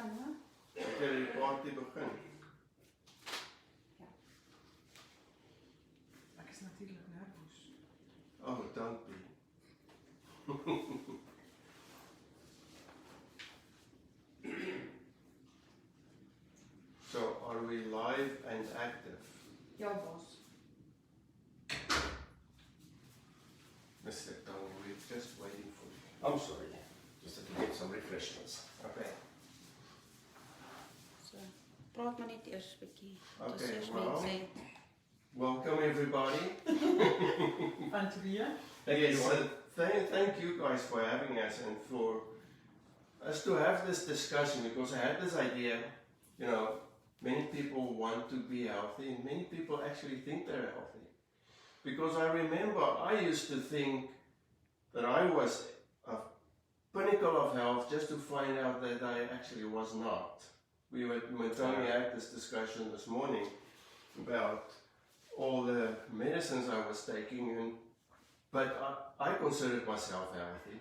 gaan hoor. Het jy die party begin? Ek is natuurlijk nerveus. Oh, don't be. So, are we live and active? Ja, bos. Mr. Tony, we're just waiting for you. I'm sorry, just had to get some refreshments. Okay. So, praat maar net eers 'n bietjie. Okay, Dis well. mense het. Welcome everybody. Fun to be here. Yes, thank you guys for having us and for us to have this discussion, because I had this idea, you know, many people want to be healthy and many people actually think they're healthy. Because I remember I used to think that I was a pinnacle of health just to find out that I actually was not. When Tony had this discussion this morning about all the medicines I was taking, but I considered myself healthy.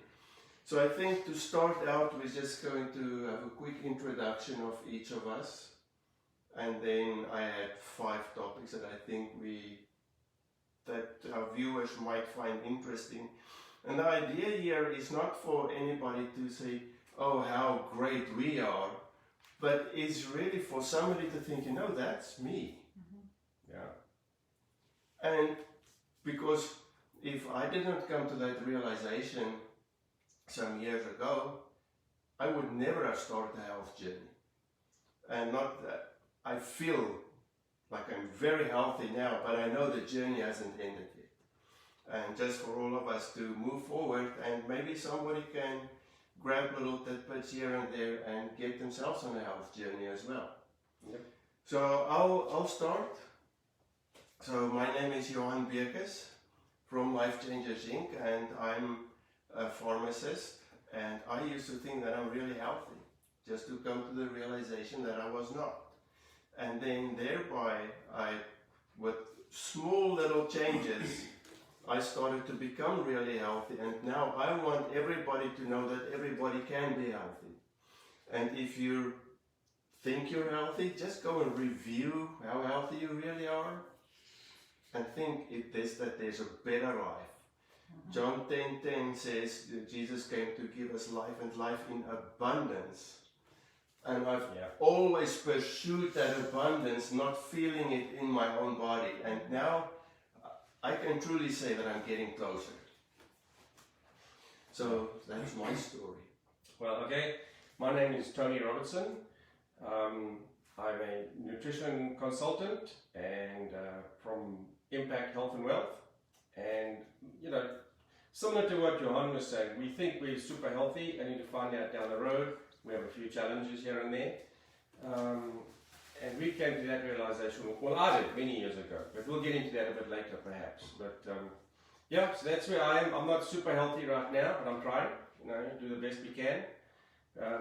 So I think to start out, we're just going to have a quick introduction of each of us, and then I had 5 topics that I think that our viewers might find interesting. And the idea here is not for anybody to say, oh, how great we are, but it's really for somebody to think, you know, that's me. Yeah. And because if I did not come to that realization some years ago, I would never have started a health journey. And not that I feel like I'm very healthy now, but I know the journey hasn't ended yet. And just for all of us to move forward, and maybe somebody can grab little tidbits here and there and get themselves on a health journey as well. Yep. So I'll start. So my name is Johan Bekes from Life Changers Inc. and I'm a pharmacist, and I used to think that I'm really healthy, just to come to the realization that I was not. And then thereby, with small little changes, I started to become really healthy, and now I want everybody to know that everybody can be healthy. And if you think you're healthy, just go and review how healthy you really are, and think that there's a better life. John 10:10 says that Jesus came to give us life, and life in abundance. And I've always pursued that abundance, not feeling it in my own body. And now I can truly say that I'm getting closer. So that's my story. Well, okay. My name is Tony Robertson. I'm a nutrition consultant and from Impact Health and Wealth. And, you know, similar to what Johan was saying, we think we're super healthy, and you find out down the road we have a few challenges here and there. And we came to that realization, well, I did many years ago, but we'll get into that a bit later perhaps. But yeah, so that's where I am. I'm not super healthy right now, but I'm trying, you know, do the best we can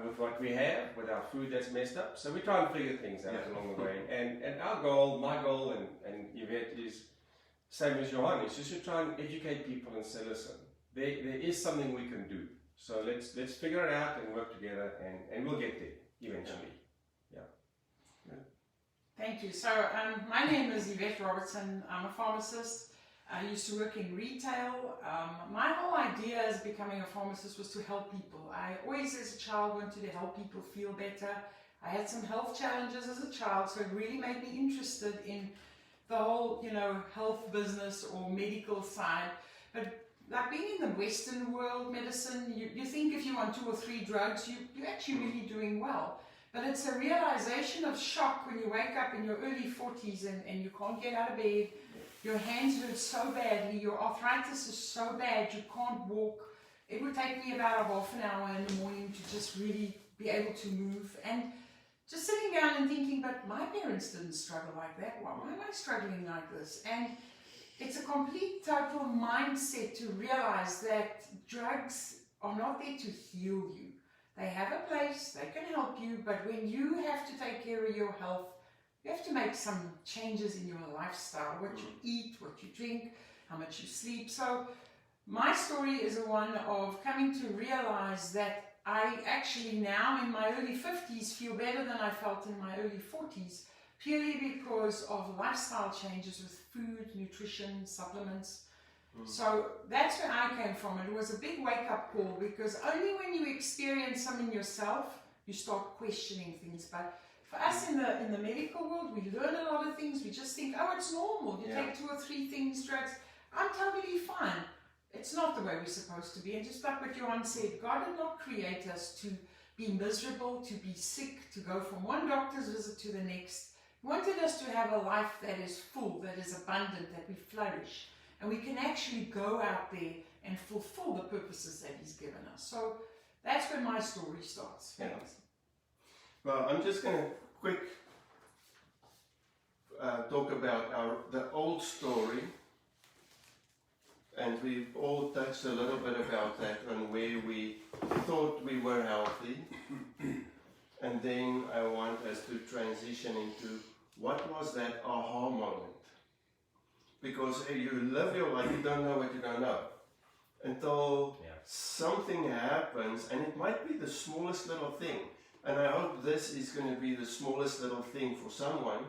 with what we have, with our food that's messed up. So we try and figure things out along the way. And our goal, my goal, and Yvette is same as Johan, is just to try and educate people and say, listen, there is something we can do. So let's figure it out and work together, and we'll get there eventually. Thank you. So my name is Yvette Robertson. I'm a pharmacist. I used to work in retail. My whole idea as becoming a pharmacist was to help people. I always as a child wanted to help people feel better. I had some health challenges as a child, so it really made me interested in the whole, you know, health business or medical side. But like being in the Western world medicine, you think if you're on 2 or 3 drugs, you're actually really doing well. But it's a realization of shock when you wake up in your early 40s and you can't get out of bed, your hands hurt so badly, your arthritis is so bad, you can't walk. It would take me about a half an hour in the morning to just really be able to move. And just sitting down and thinking, but my parents didn't struggle like that. Why am I struggling like this? And it's a complete, total mindset to realize that drugs are not there to heal you. They have a place, they can help you, but when you have to take care of your health, you have to make some changes in your lifestyle, what you eat, what you drink, how much you sleep. So my story is one of coming to realize that I actually now in my early 50s feel better than I felt in my early 40s, purely because of lifestyle changes with food, nutrition, supplements. So that's where I came from. It was a big wake-up call, because only when you experience something yourself, you start questioning things. But for us in the medical world, we learn a lot of things. We just think, oh, it's normal. You take 2 or 3 things, drugs. I'm totally fine. It's not the way we're supposed to be. And just like what Johan said, God did not create us to be miserable, to be sick, to go from one doctor's visit to the next. He wanted us to have a life that is full, that is abundant, that we flourish. And we can actually go out there and fulfill the purposes that He's given us. So that's where my story starts. Yeah. Well, I'm just going to quick talk about the old story. And we've all touched a little bit about that and where we thought we were healthy. And then I want us to transition into what was that aha moment. Because you live your life, you don't know what you don't know. Until something happens, and it might be the smallest little thing. And I hope this is going to be the smallest little thing for someone,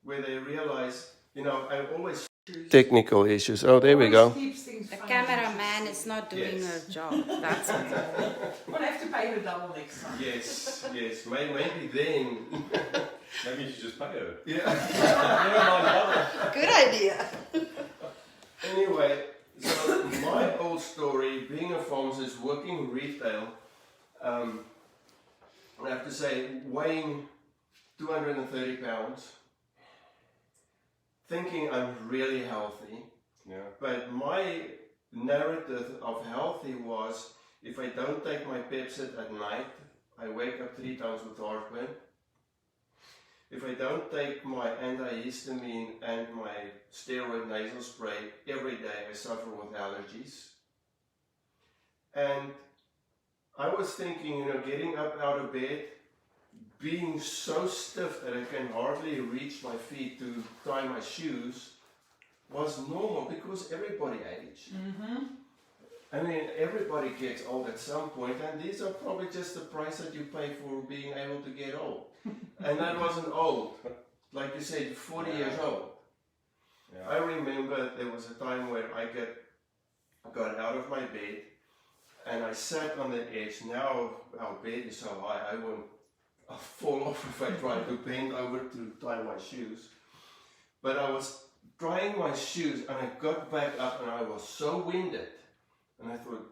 where they realize, I always... Technical issues. Oh, there we go. The cameraman is not doing her job. That's all. We'll have to pay her double next time. Yes. Maybe then. Maybe you should just pay her. Yeah. Good idea. Anyway, so my old story, being a pharmacist, working retail, I have to say, weighing 230 pounds, thinking I'm really healthy, but my narrative of healthy was, if I don't take my Pepsid at night, I wake up 3 times with heartburn. If I don't take my antihistamine and my steroid nasal spray every day, I suffer with allergies. And I was thinking, getting up out of bed, being so stiff that I can hardly reach my feet to tie my shoes, was normal because everybody aged. I mean, everybody gets old at some point, and these are probably just the price that you pay for being able to get old. And that wasn't old. Like you said, 40 years old. Yeah. I remember there was a time where I got out of my bed and I sat on the edge. Now our bed is so high, I'll fall off if I try to bend over to tie my shoes. But I was trying my shoes and I got back up and I was so winded. And I thought,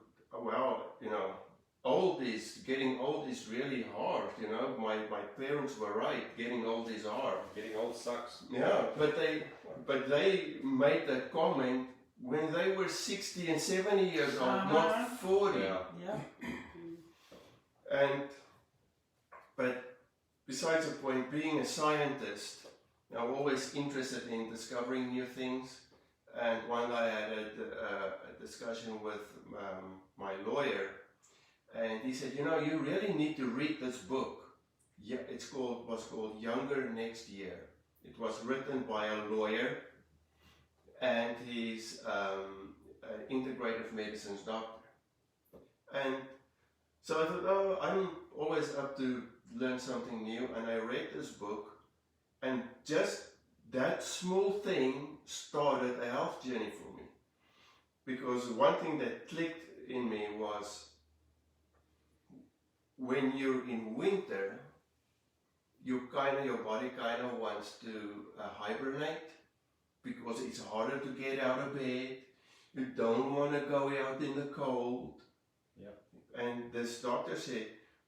getting old is really hard, My parents were right, getting old is hard. Getting old sucks. Yeah, but they made that comment when they were 60 and 70 years old, not 40. Yeah. But besides the point, being a scientist, I'm always interested in discovering new things. And one day I had a discussion with my lawyer, and he said, you really need to read this book. Yeah, was called Younger Next Year. It was written by a lawyer, and he's an integrative medicine doctor. And so I thought, I'm always up to learn something new, and I read this book, and just that small thing started a health journey for me. Because one thing that clicked in me was, when you're in winter, your body kind of wants to hibernate, because it's harder to get out of bed. You don't want to go out in the cold. Yeah. And this doctor said,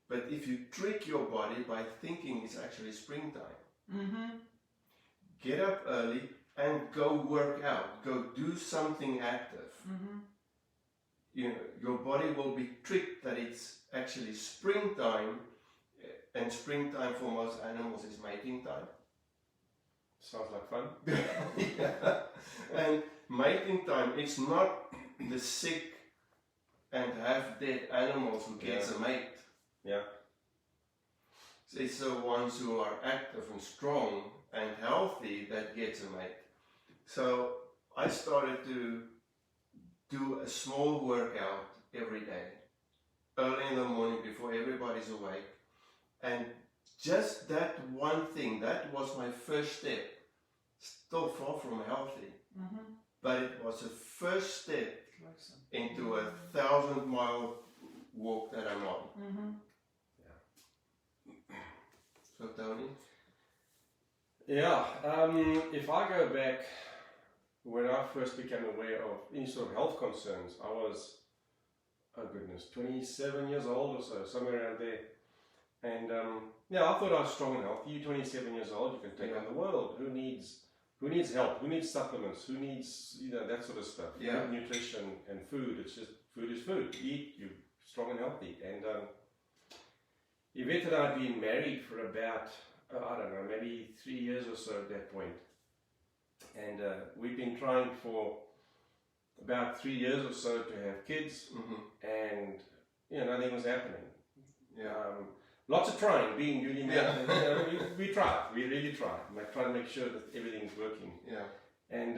but if you trick your body by thinking it's actually springtime, get up early and go work out, go do something active. Your body will be tricked that it's actually springtime, and springtime for most animals is mating time. Sounds like fun. Yeah. And mating time, it's not the sick and half-dead animals who gets a mate. Yeah. It's the ones who are active and strong and healthy that gets a mate. So I started to do a small workout every day. Early in the morning everybody's awake. And just that one thing, that was my first step. Still far from healthy, but it was the first step into a 1,000-mile walk that I'm on. So Tony? Yeah, if I go back when I first became aware of any sort of health concerns, I was, 27 years old or so, somewhere around there. And I thought I was strong and healthy. You're 27 years old, you can take on the world. Who needs help? Who needs supplements? Who needs, that sort of stuff? Yeah. Good nutrition and food. It's just, food is food. Eat, you're strong and healthy. And Yvette and I had been married for about, maybe 3 years or so at that point. And we've been trying for about 3 years or so to have kids, and nothing was happening. Lots of trying, being newly married. We tried, we really tried. Try to make sure that everything's working. And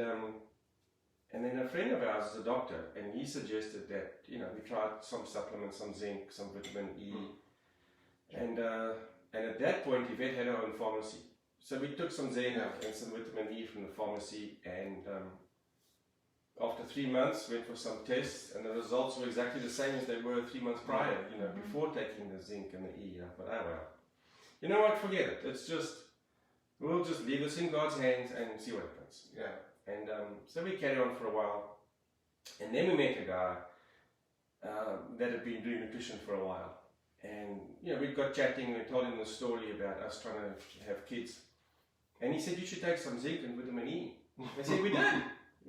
then a friend of ours is a doctor, and he suggested that we tried some supplements, some zinc, some vitamin E, and at that point Yvette had her own pharmacy. So we took some zinc and some vitamin E from the pharmacy, and after 3 months went for some tests, and the results were exactly the same as they were 3 months prior, before taking the zinc and the E. I thought, oh well, you know what, forget it. It's just, we'll just leave this in God's hands and see what happens. And so we carried on for a while, and then we met a guy that had been doing nutrition for a while. And we got chatting, we told him the story about us trying to have kids. And he said, you should take some zinc and vitamin E. I said, we did.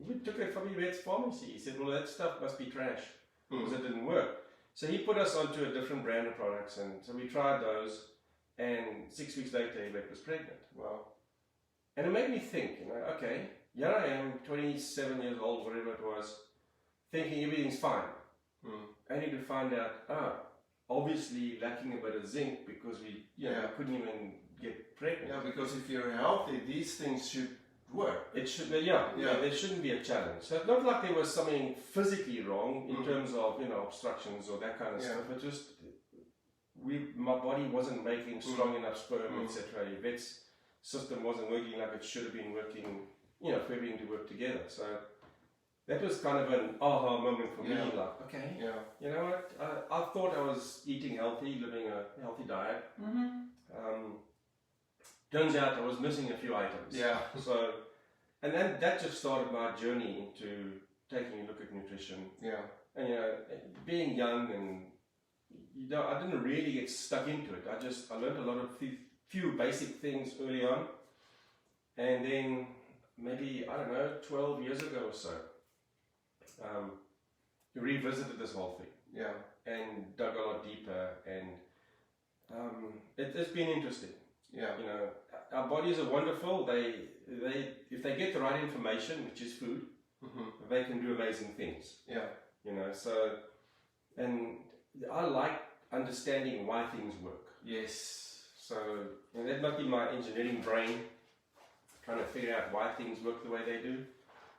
We took it from Yvette's pharmacy. He said, well, that stuff must be trash, because it didn't work. So he put us onto a different brand of products, and so we tried those, and 6 weeks later Yvette was pregnant. Wow. And it made me think, okay, here I am, 27 years old, whatever it was, thinking everything's fine. Only to find out, obviously lacking a bit of zinc, because we couldn't even get pregnant. Yeah, because if you're healthy, these things should work. It should, there shouldn't be a challenge. So it's not like there was something physically wrong in terms of, obstructions or that kind of stuff. It just, my body wasn't making strong enough sperm, etc. Yvette's system wasn't working like it should have been working, for everything to work together. So that was kind of an aha moment for me, like, okay, you know what, I thought I was eating healthy, living a healthy diet. Turns out I was missing a few items. So, and then that just started my journey into taking a look at nutrition. And being young, and I didn't really get stuck into it. I learned a lot of few basic things early on, and then maybe 12 years ago or so, revisited this whole thing. And dug a lot deeper, and it's been interesting. Our bodies are wonderful. They if they get the right information, which is food, they can do amazing things. So, and I like understanding why things work. So, that might be my engineering brain trying to figure out why things work the way they do.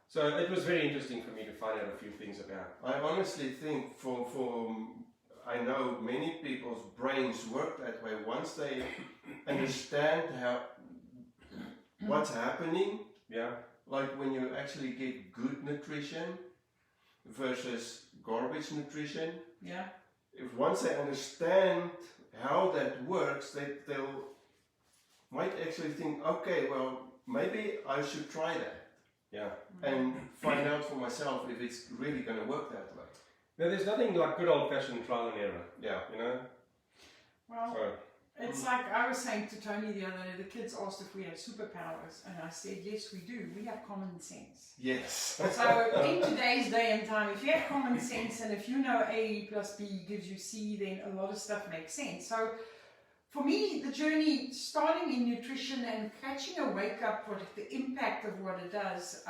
So it was very interesting for me to find out a few things about. I honestly think I know many people's brains work that way. Once they understand what's happening, like when you actually get good nutrition versus garbage nutrition, if once they understand how that works, they'll might actually think, okay, well, maybe I should try that. And find out for myself if it's really going to work that way. Now, there's nothing like good old-fashioned trial and error. Well, it's like I was saying to Tony the other day, the kids asked if we had superpowers, and I said, yes, we do. We have common sense. Yes. So in today's day and time, if you have common sense, and if you know A plus B gives you C, then a lot of stuff makes sense. So for me, the journey starting in nutrition and catching a wake up for the impact of what it does,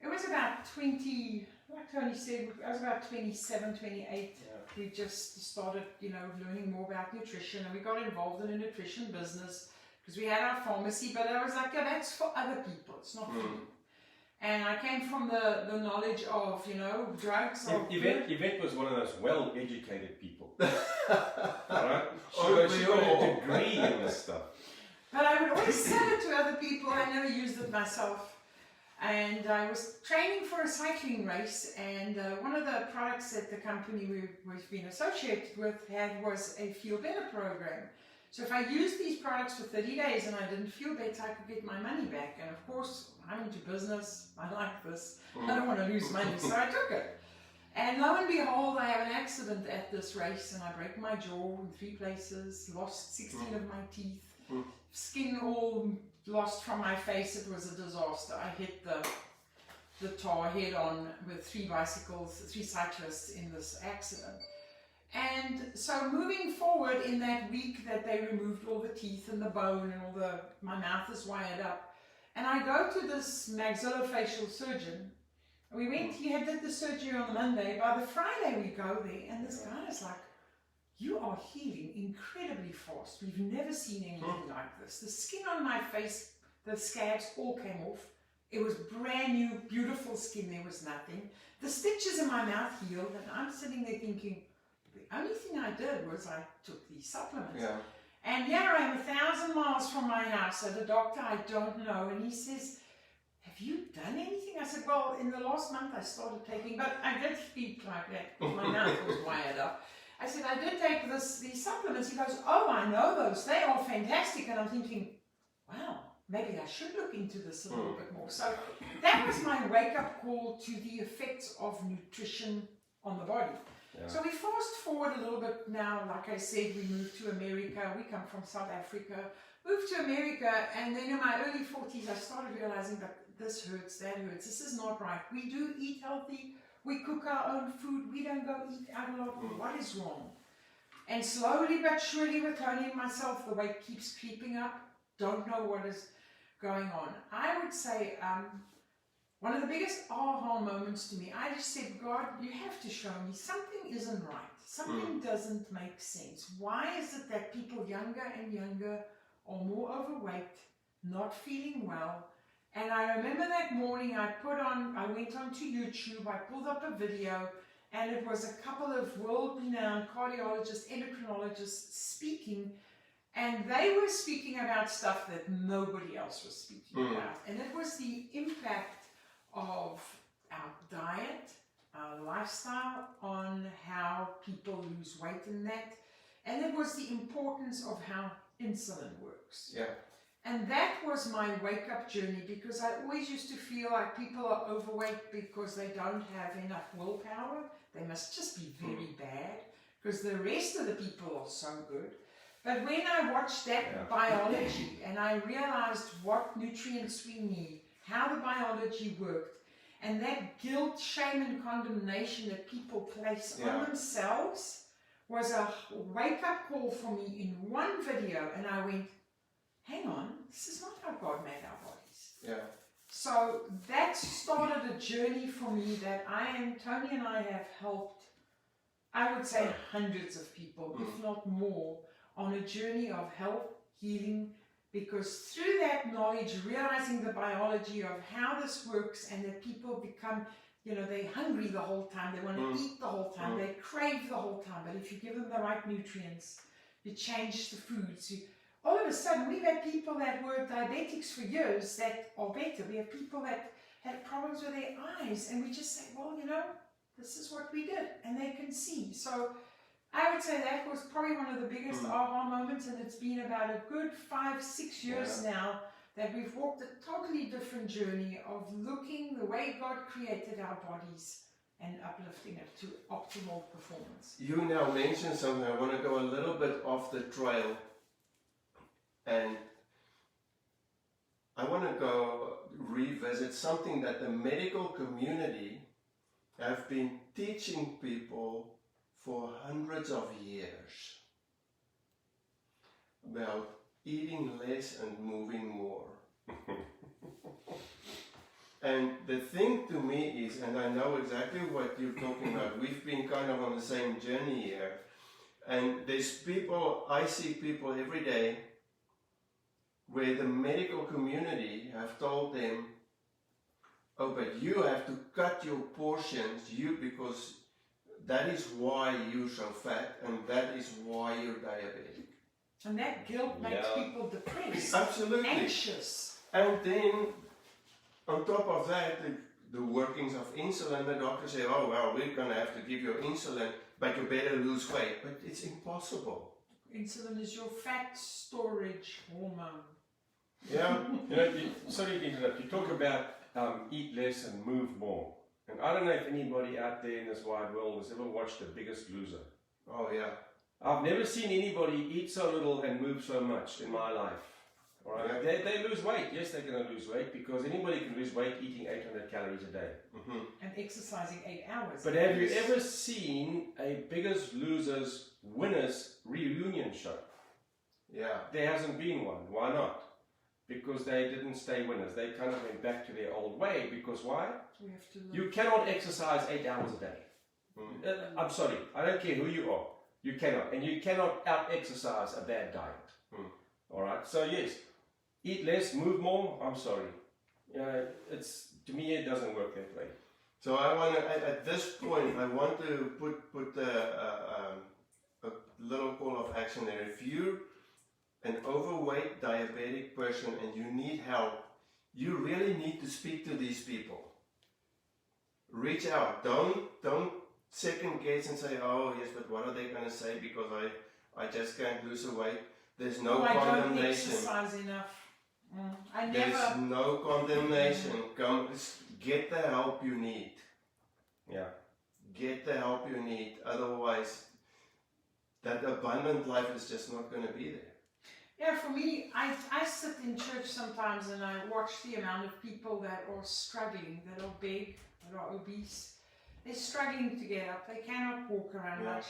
it was about 20, like Tony said, I was about 27, 28. We just started, learning more about nutrition, and we got involved in a nutrition business because we had our pharmacy, but I was like, that's for other people, it's not for me. And I came from the knowledge of, drugs. Yvette was one of those well-educated people. Right? She Oh, got a degree in this stuff. But I would always sell it to other people. I never used it myself. And I was training for a cycling race, and one of the products that the company we've been associated with was a Feel Better program. So if I used these products for 30 days and I didn't feel better, I could get my money back. And of course, I'm into business. I like this. I don't want to lose money, so I took it. And lo and behold, I have an accident at this race, and I break my jaw in 3 places, lost 16 of my teeth, skin all lost from my face. It was a disaster. I hit the tar head on with 3 cyclists in this accident. And so moving forward, in that week that they removed all the teeth and the bone and my mouth is wired up, and I go to this maxillofacial surgeon. He did the surgery on the Monday. By the Friday we go there, and this guy is like, "You are healing incredibly fast. We've never seen anything like this. The skin on my face, the scabs all came off. It was brand new, beautiful skin. There was nothing. The stitches in my mouth healed." And I'm sitting there thinking, the only thing I did was I took these supplements. Yeah. And here I am 1,000 miles from my house at a doctor I don't know. And he says, "Have you done anything?" I said, "Well, in the last month I started taking," but I did speak like that because my mouth was wired up. I said, "I did take these supplements." He goes, "Oh, I know those. They are fantastic." And I'm thinking, wow, maybe I should look into this a little bit more. So that was my wake-up call to the effects of nutrition on the body. Yeah. So we fast forward a little bit now. Like I said, we moved to America. We come from South Africa. Moved to America, and then in my early 40s, I started realizing that this hurts, that hurts. This is not right. We do eat healthy. We cook our own food. We don't go eat out a lot. What is wrong? And slowly but surely, with Tony and myself, the weight keeps creeping up. Don't know what is going on. I would say one of the biggest aha moments to me, I just said, "God, you have to show me something isn't right. Something doesn't make sense. Why is it that people younger and younger are more overweight, not feeling well?" And I remember that morning I went onto YouTube, I pulled up a video, and it was a couple of world-renowned cardiologists, endocrinologists speaking, and they were speaking about stuff that nobody else was speaking about. And it was the impact of our diet, our lifestyle, on how people lose weight in that. And it was the importance of how insulin works. Yeah. And that was my wake-up journey, because I always used to feel like people are overweight because they don't have enough willpower. They must just be very bad, because the rest of the people are so good. But when I watched that biology and I realized what nutrients we need, how the biology worked, and that guilt, shame, and condemnation that people place on themselves was a wake-up call for me in one video. And I went, hang on, this is not how God made our bodies. Yeah. So that started a journey for me that Tony and I have helped, I would say, hundreds of people, if not more, on a journey of health, healing, because through that knowledge, realizing the biology of how this works, and that people become, they're hungry the whole time, they want to eat the whole time, they crave the whole time, but if you give them the right nutrients, you change the foods, all of a sudden, we've had people that were diabetics for years that are better. We have people that had problems with their eyes, and we just say, well, this is what we did, and they can see. So I would say that was probably one of the biggest aha moments, and it's been about a good 5-6 years now that we've walked a totally different journey of looking the way God created our bodies and uplifting it to optimal performance. You now mentioned something. I want to go a little bit off the trail. And I want to go revisit something that the medical community have been teaching people for hundreds of years about eating less and moving more. And the thing to me is, and I know exactly what you're talking about, we've been kind of on the same journey here, and I see people every day where the medical community have told them, oh, but you have to cut your portions, because that is why you're so fat, and that is why you're diabetic. And that guilt makes Yeah. people depressed, Absolutely. anxious. And then, on top of that, the workings of insulin, the doctor say, oh, well, we're going to have to give you insulin, but you better lose weight. But it's impossible. Insulin is your fat storage hormone. Yeah. Sorry to interrupt. You talk about eat less and move more. And I don't know if anybody out there in this wide world has ever watched The Biggest Loser. Oh, yeah. I've never seen anybody eat so little and move so much in my life. All right? Yeah. They lose weight. Yes, they're going to lose weight because anybody can lose weight eating 800 calories a day. Mm-hmm. And exercising 8 hours. But have you ever seen a Biggest Losers winners reunion show? Yeah. There hasn't been one. Why not? Because they didn't stay winners. They kind of went back to their old way. Because why? We have to You cannot exercise 8 hours a day. Mm. I'm sorry. I don't care who you are. You cannot. And you cannot out-exercise a bad diet. Mm. All right? So yes, eat less, move more. I'm sorry. To me, it doesn't work that way. So I want to, at this point, I want to put a little call of action there. If you're an overweight diabetic person and you need help, you really need to speak to these people. Reach out. Don't second guess and say, oh yes, but what are they going to say because I just can't lose the weight. There's no I don't condemnation. exercise enough. I There's never. no condemnation. Come, get the help you need. Yeah. Get the help you need. Otherwise, that abundant life is just not going to be there. Yeah, for me, I sit in church sometimes and I watch the amount of people that are struggling, that are big, that are obese. They're struggling to get up. They cannot walk around much.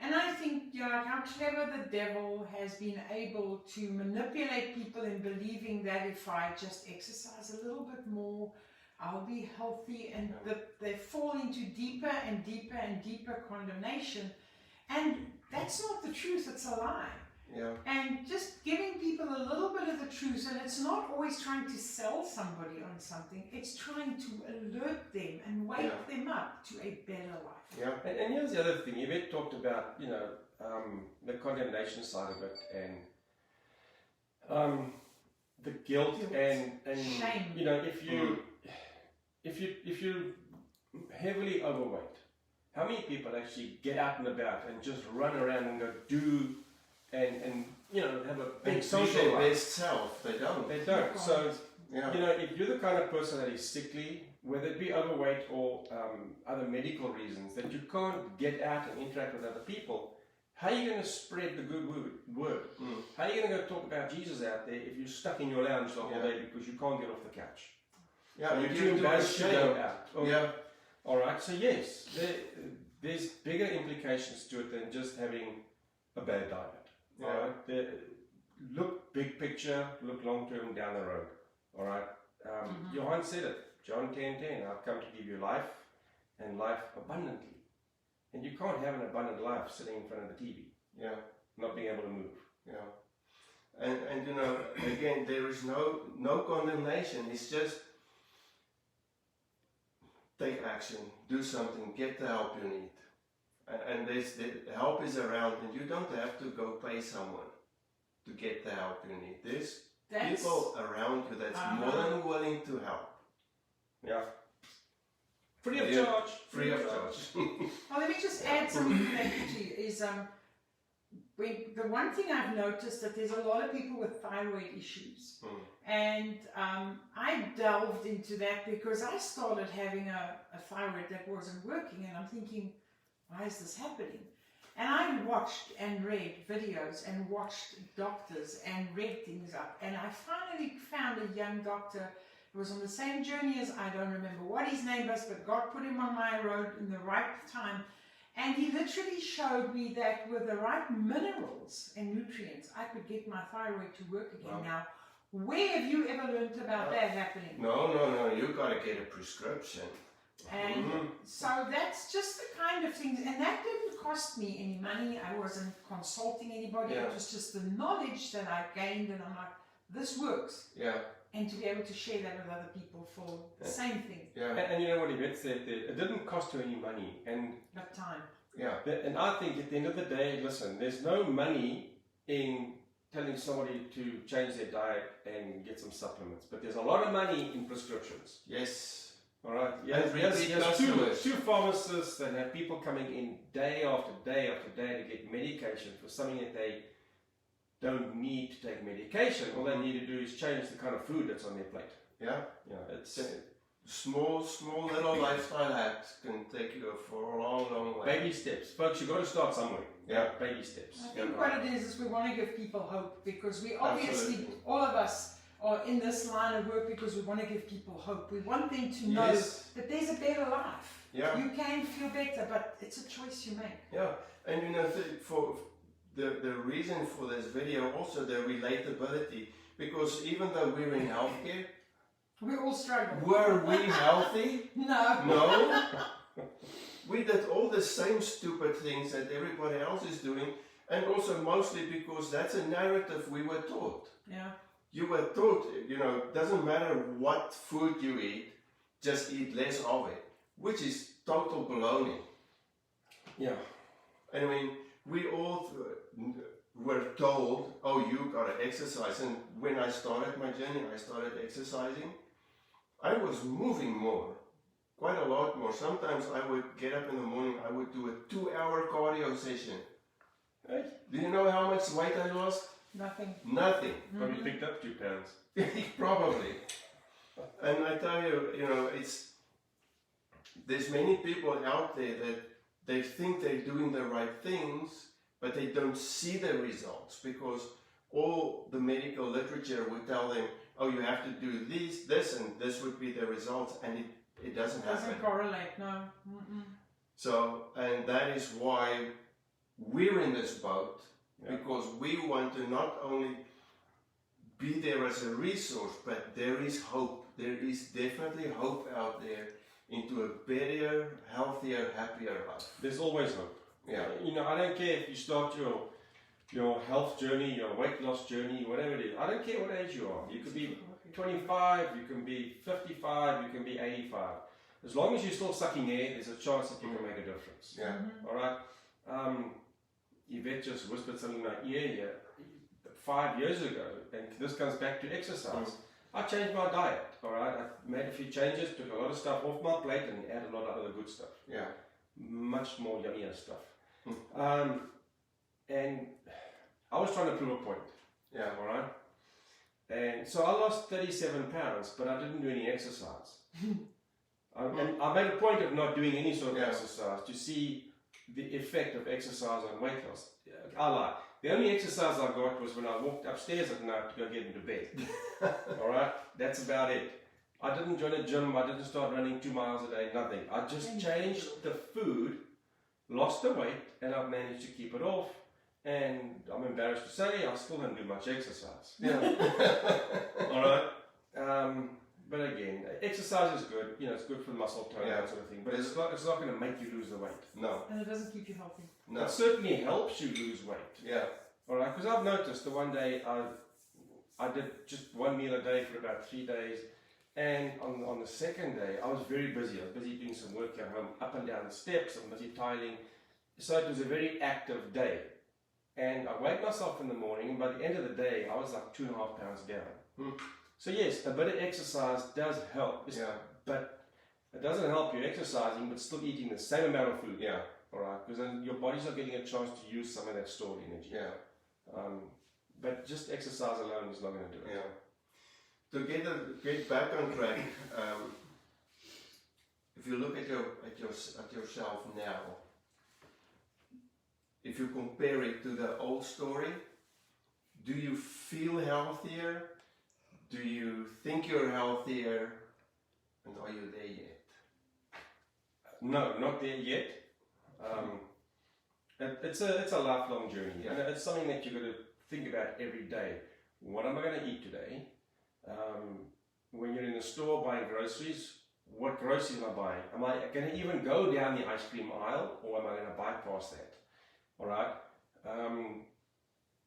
And I think, like how clever the devil has been able to manipulate people in believing that if I just exercise a little bit more, I'll be healthy, and they fall into deeper and deeper and deeper condemnation. And that's not the truth, it's a lie. Yeah. And just giving people a little bit of the truth, and it's not always trying to sell somebody on something, it's trying to alert them and wake them up to a better life. Yeah. And here's the other thing. Yvette talked about, the condemnation side of it and the guilt and shame. If you're heavily overweight, how many people actually get out and about and just run around and go do and have a big social their life? best self. They don't. They don't. So Yeah. if you're the kind of person that is sickly, whether it be overweight or other medical reasons, that you can't get out and interact with other people, how are you going to spread the good word? Mm. How are you going to go talk about Jesus out there if you're stuck in your lounge the whole day because you can't get off the couch? Yeah. Or You're you're too embarrassed to go out. Or, all right. So yes, there's bigger implications to it than just having a bad diet. Yeah. All right. Look big picture. Look long term down the road. All right. Johann said it. John 10:10. I've come to give you life and life abundantly. And you can't have an abundant life sitting in front of the TV. Yeah. Not being able to move. Yeah. And again, there is no condemnation. It's just take action, do something, get the help you need. And the help is around, and you don't have to go pay someone to get the help you need. There's people around you that's more than willing to help. Yeah. Free of charge. Free of charge. Well, let me just add something to that, too, is the one thing I've noticed that there's a lot of people with thyroid issues. And I delved into that because I started having a thyroid that wasn't working, and I'm thinking, why is this happening? And I watched and read videos and watched doctors and read things up, and I finally found a young doctor who was on the same journey as I don't remember what his name was, but God put him on my road in the right time. And he literally showed me that with the right minerals and nutrients, I could get my thyroid to work again. Now, where have you ever learned about that happening? No. You got to get a prescription. And so that's just the kind of things, and that didn't cost me any money. I wasn't consulting anybody. It was just the knowledge that I gained, and I'm like, this works. Yeah. And to be able to share that with other people for the same thing. Yeah. And you know what Yvette said there? It didn't cost her any money. And Got time. Yeah. and I think at the end of the day, listen, there's no money in telling somebody to change their diet and get some supplements. But there's a lot of money in prescriptions. Yes. All right. And repeat Yes, customers. two pharmacists that have people coming in day after day after day to get medication for something that they don't need to take medication. All they need to do is change the kind of food that's on their plate. Yeah. Yeah, it's Small little lifestyle hacks can take you for a long way. baby steps, folks. You've got to start somewhere. Yeah. Baby steps. I think what it is we want to give people hope, because we obviously, Absolutely. all of us are in this line of work because we want to give people hope. We want them to know Yes. that there's a better life. Yeah. You can feel better, but it's a choice you make. Yeah, and you know, for the reason for this video, also the relatability, because even though we're in healthcare, We all struggle. were we healthy? No. No. We did all the same stupid things that everybody else is doing, and also mostly because that's a narrative we were taught. Yeah. You were taught, you know, doesn't matter what food you eat, just eat less of it, which is total baloney. Yeah. I mean, we all were told, oh, you gotta exercise. And when I started my journey, I started exercising. I was moving more, quite a lot more. Sometimes I would get up in the morning, I would do a 2-hour cardio session. Hey, Do you know how much weight I lost? Nothing. Nothing. probably picked up 2 pounds. Probably. And I tell you, you know, there's many people out there that they think they're doing the right things, but they don't see the results, because all the medical literature would tell them, oh, you have to do this, and this would be the results, and it doesn't happen. Doesn't correlate, no. Mm-mm. So, and that is why we're in this boat, Yeah. because we want to not only be there as a resource, but there is hope. There is definitely hope out there into a better, healthier, happier life. There's always hope. Yeah. You know, I don't care if you start your health journey, your weight loss journey, whatever it is. I don't care what age you are. You could be 25, you can be 55, you can be 85. As long as you're still sucking air, there's a chance that you can make a difference. Yeah. All right. Yvette just whispered something in my ear here 5 years ago, and this comes back to exercise. I changed my diet. All right. I made a few changes, took a lot of stuff off my plate, and added a lot of other good stuff. Yeah. Much more yummier stuff. And I was trying to prove a point. Yeah. All right. And so I lost 37 pounds, but I didn't do any exercise. And I made a point of not doing any sort of exercise to see the effect of exercise on weight loss. I lie. The only exercise I got was when I walked upstairs at night to go get into bed. All right, that's about it. I didn't join a gym. I didn't start running 2 miles a day. Nothing. I just changed the food, lost the weight, and I've managed to keep it off. And I'm embarrassed to say I still don't do much exercise. Yeah. All right. But again, exercise is good. You know, it's good for the muscle tone, that sort of thing. But it's not going to make you lose the weight. No. And it doesn't keep you healthy. No. It certainly helps you lose weight. Yeah. All right. Because I've noticed the one day I did just one meal a day for about 3 days. And on the second day, I was very busy. I was busy doing some work at home, up and down the steps. I'm busy tiling. So it was a very active day. And I weighed myself in the morning, and by the end of the day, I was like 2.5 pounds down. So yes, a bit of exercise does help. But it doesn't help you exercising, but still eating the same amount of food. Yeah. All right, because then your body's not getting a chance to use some of that stored energy. Yeah. But just exercise alone is not going to do it. Yeah. To get back on track, if you look at yourself now, if you compare it to the old story, do you feel healthier? Do you think you're healthier? And are you there yet? No, not there yet. It's a lifelong journey. Yeah. You know, it's something that you've got to think about every day. What am I going to eat today? When you're in the store buying groceries, what groceries am I buying? Am I going to even go down the ice cream aisle, or am I going to bypass that? All right.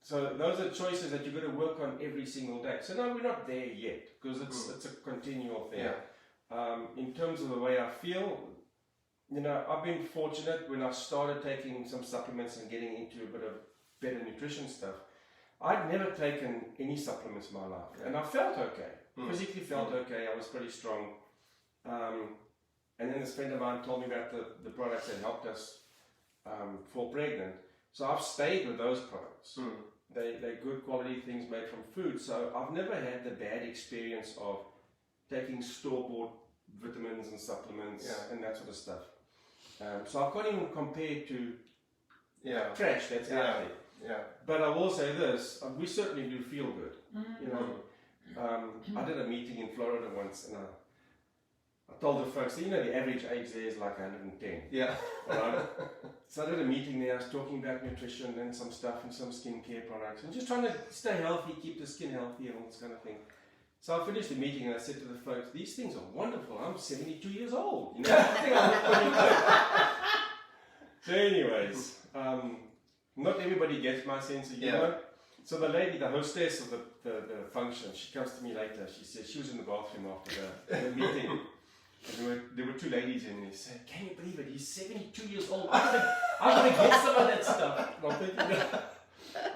So those are choices that you've got to work on every single day. So no, we're not there yet because it's a continual thing. Yeah. In terms of the way I feel, I've been fortunate when I started taking some supplements and getting into a bit of better nutrition stuff. I'd never taken any supplements in my life, and I felt okay. Physically felt okay. I was pretty strong. And then this friend of mine told me about the products that helped us fall pregnant. So I've stayed with those products. They're good quality things made from food. So I've never had the bad experience of taking store-bought vitamins and supplements and that sort of stuff. So I can't even compare to trash that's out there. Yeah. But I will say this, we certainly do feel good. I did a meeting in Florida once, and I told the folks, the average age there is like 110. Yeah. Right? So I did a meeting there, I was talking about nutrition and some stuff and some skincare products, and just trying to stay healthy, keep the skin healthy and all this kind of thing. So I finished the meeting and I said to the folks, these things are wonderful, I'm 72 years old. I think I look pretty good. So anyways, not everybody gets my sense of humor. So the lady, the hostess of the function, she comes to me later. She says she was in the bathroom after the meeting. And there were two ladies in there. Said, "Can you believe it? He's 72 years old. I'm gonna get some of that stuff." And I'm thinking,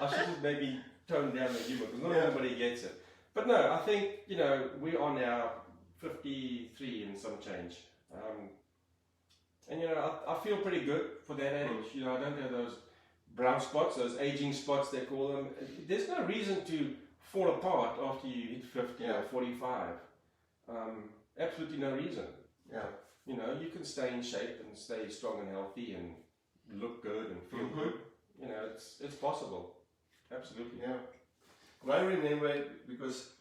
I should have maybe toned down the humor because not everybody gets it. But no, I think we are now 53 and some change. And I feel pretty good for that age. I don't have those brown spots, those aging spots they call them. There's no reason to fall apart after you hit 50 or 45. Absolutely no reason. Yeah. You can stay in shape and stay strong and healthy and look good and feel good. It's possible. Absolutely. Yeah. Well, I remember it because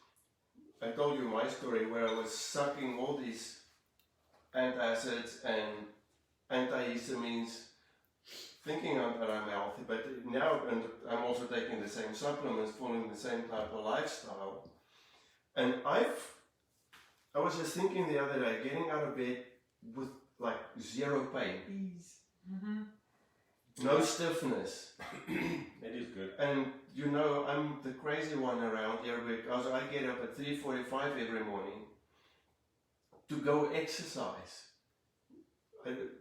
I told you my story where I was sucking all these antacids and antihistamines, thinking that I'm healthy, but now I'm also taking the same supplements, following the same type of lifestyle. And I was just thinking the other day, getting out of bed with like zero pain. Ease. No stiffness. It is good. And I'm the crazy one around here because I get up at 3:45 every morning to go exercise.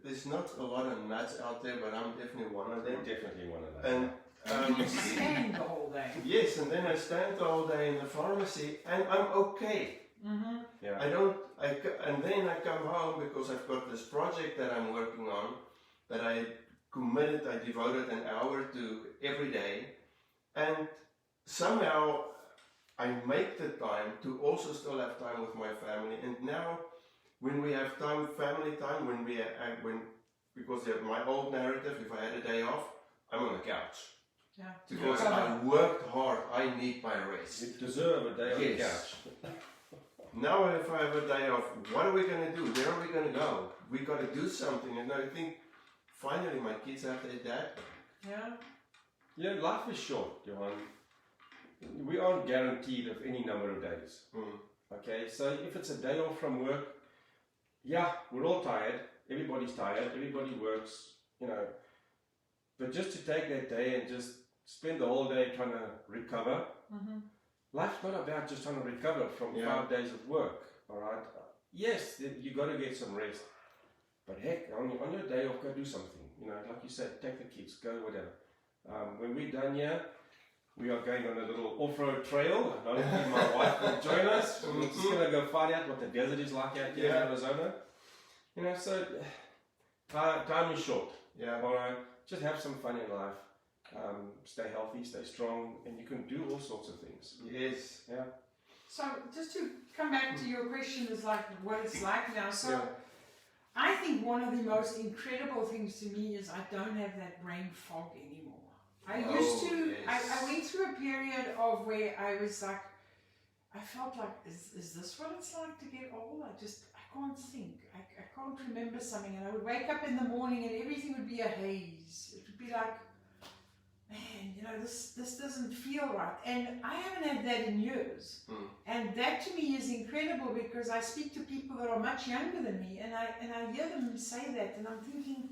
There's not a lot of nuts out there, but I'm definitely one of them. Definitely one of them. And You stand the whole day. yes, and then I stand the whole day in the pharmacy, and I'm okay. Yeah. And then I come home because I've got this project that I'm working on that I devoted an hour to every day, and somehow I make the time to also still have time with my family. And now, when we have time, family time, because my old narrative, if I had a day off, I'm on the couch. Yeah. Because I worked hard, I need my rest. You deserve a day on the couch. Now if I have a day off, what are we going to do? Where are we going to go? We got to do something. And I think finally my kids have their dad. Yeah. Life is short, Johan. We aren't guaranteed of any number of days. Okay, so if it's a day off from work, we're all tired. Everybody's tired. Everybody works, But just to take that day and just spend the whole day trying to recover. Life's not about just trying to recover from 5 days of work, all right? Yes, you got to get some rest. But heck, on your day off, go do something. Like you said, take the kids, go whatever. When we're done here, we are going on a little off-road trail. Hopefully my wife will join us. We're just going to go find out what the desert is like out here in Arizona. So time is short. Yeah. All right? Just have some fun in life. Stay healthy, stay strong, and you can do all sorts of things. Yes. Yeah. So just to come back to your question is like what it's like now. So I think one of the most incredible things to me is I don't have that brain fog anymore. I used to, I went through a period of where I was like, I felt like, is this what it's like to get old? I can't think. I can't remember something. And I would wake up in the morning and everything would be a haze. It would be like, man, this doesn't feel right. And I haven't had that in years. And that to me is incredible because I speak to people that are much younger than me and I hear them say that and I'm thinking,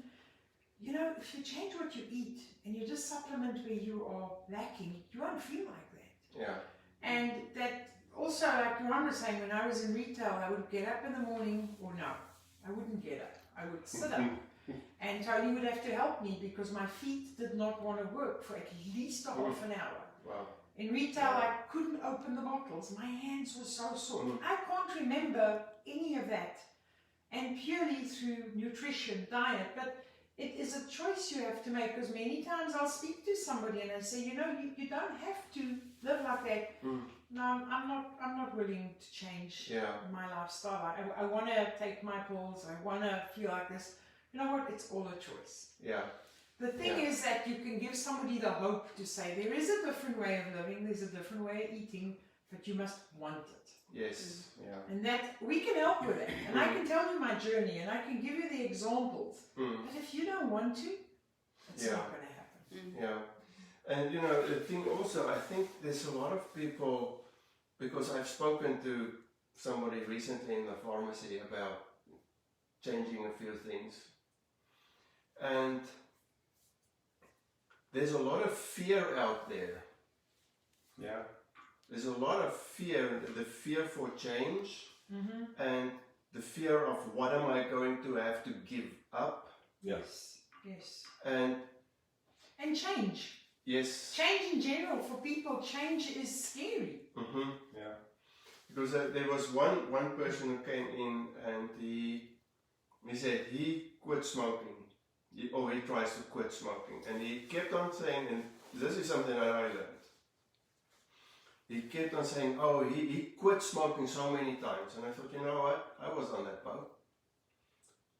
if you change what you eat and you just supplement where you are lacking, you won't feel like that. Yeah. And that also, like Johan was saying, when I was in retail, I would get up in the morning, or no, I wouldn't get up. I would sit up. And Tony would have to help me because my feet did not want to work for at least a half an hour. Wow. In retail, I couldn't open the bottles. My hands were so sore. I can't remember any of that. And purely through nutrition, diet. But it is a choice you have to make, because many times I'll speak to somebody and I say, you don't have to live like that. No, I'm not willing to change my lifestyle. I want to take my pills. I want to feel like this. You know what? It's all a choice. Yeah. The thing is that you can give somebody the hope to say there is a different way of living, there's a different way of eating, but you must want it. Yes. Yeah. And that we can help with that. And I can tell you my journey and I can give you the examples. But if you don't want to, it's not going to happen. Yeah. And the thing also, I think there's a lot of people, because I've spoken to somebody recently in the pharmacy about changing a few things. And there's a lot of fear out there. Yeah. There's a lot of fear, the fear for change, and the fear of what am I going to have to give up. Yes. Yes. And change. Yes. Change in general, for people, change is scary. Yeah. Because there was one person who came in and he said he quit smoking. He tries to quit smoking. And he kept on saying, and this is something that I learned. He kept on saying, he quit smoking so many times. And I thought, you know what? I was on that boat.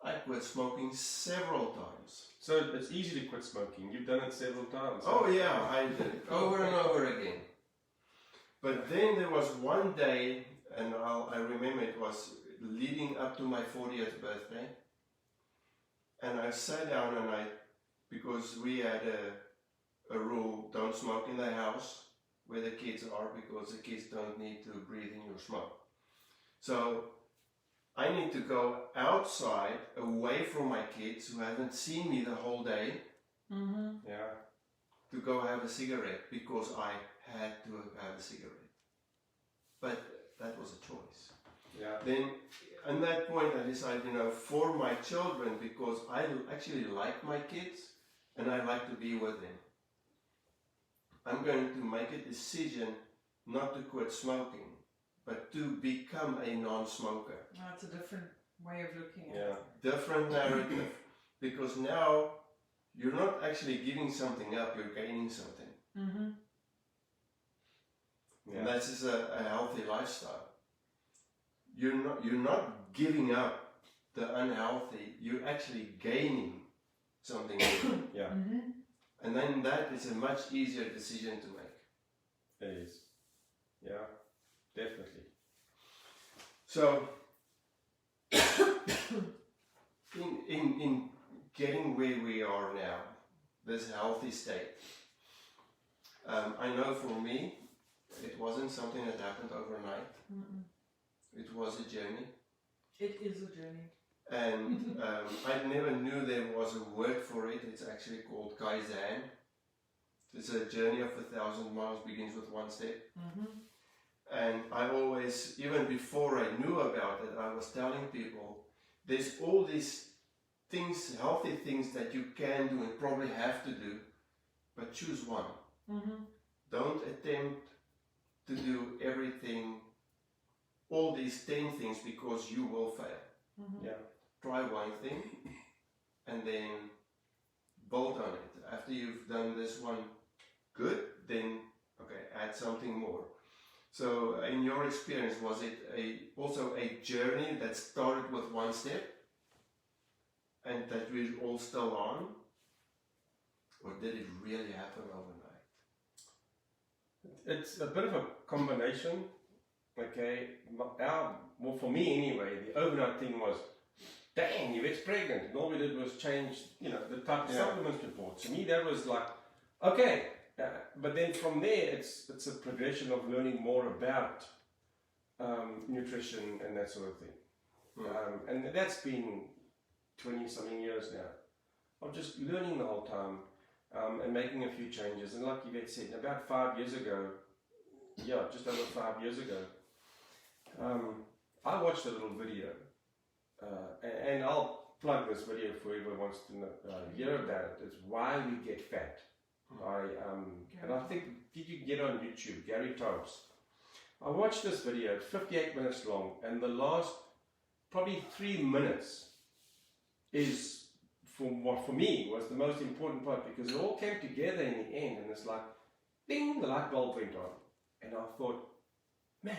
I quit smoking several times. So it's easy to quit smoking. You've done it several times. Oh yeah, I did it over and over again. But then there was one day, and I remember it was leading up to my 40th birthday. And I sat down and because we had a rule, don't smoke in the house where the kids are, because the kids don't need to breathe in your smoke. So I need to go outside, away from my kids who haven't seen me the whole day, to go have a cigarette, because I had to have a cigarette. But that was a choice. Yeah. Then, at that point, I decided, for my children, because I actually like my kids and I like to be with them, I'm going to make a decision not to quit smoking, but to become a non-smoker. That's a different way of looking at it. Different narrative. Because now you're not actually giving something up, you're gaining something. And that is a healthy lifestyle. You're not giving up the unhealthy, you're actually gaining something new. And then that is a much easier decision to make. It is. Yeah, definitely. So in getting where we are now, this healthy state, I know for me it wasn't something that happened overnight. It was a journey. It is a journey. And I never knew there was a word for it. It's actually called Kaizen. It's a journey of 1,000 miles, begins with one step. And I always, even before I knew about it, I was telling people, there's all these things, healthy things that you can do and probably have to do, but choose one. Don't attempt to do everything, all these 10 things, because you will fail. Try one thing and then build on it. After you've done this one good, then add something more. So in your experience, was it also a journey that started with one step and that we're all still on? Or did it really happen overnight? It's a bit of a combination. Well, for me anyway, the overnight thing was, dang, Yvette's pregnant. And all we did was change, the type of supplements we bought. To me, that was like, okay. But then from there, it's a progression of learning more about nutrition and that sort of thing. And that's been 20-something years now of just learning the whole time and making a few changes. And like Yvette said, about 5 years ago, just over 5 years ago, I watched a little video, and I'll plug this video for whoever wants to hear about it. It's Why We Get Fat. And I think, did you get on YouTube, Gary Taubes? I watched this video, it's 58 minutes long, and the last probably 3 minutes is, for me, was the most important part, because it all came together in the end, and it's like, ding, the light bulb went on. And I thought, man,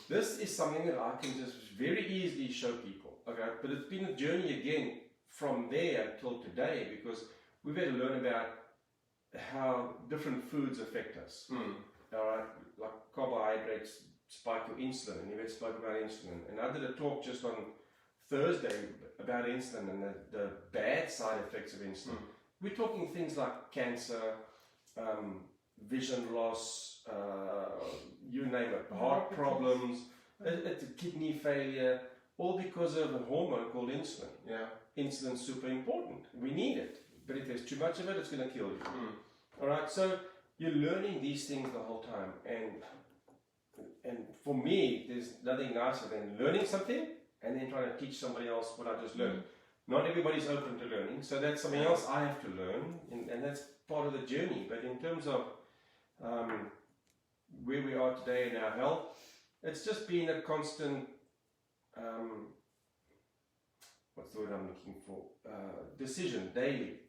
this is something that I can just very easily show people. Okay, but it's been a journey again from there until today, because we've had to learn about how different foods affect us. All right, like carbohydrates spike your insulin, and Yvette spoke about insulin. And I did a talk just on Thursday about insulin and the bad side effects of insulin. We're talking things like cancer, vision loss, you name it, heart problems, kidney failure, all because of a hormone called insulin. Yeah. Insulin's super important. We need it. But if there's too much of it, it's going to kill you. All right, so you're learning these things the whole time. And for me, there's nothing nicer than learning something and then trying to teach somebody else what I just learned. Not everybody's open to learning, so that's something else I have to learn, and that's part of the journey. But in terms of where we are today in our health, it's just been a constant, what's the word I'm looking for? Decision, daily.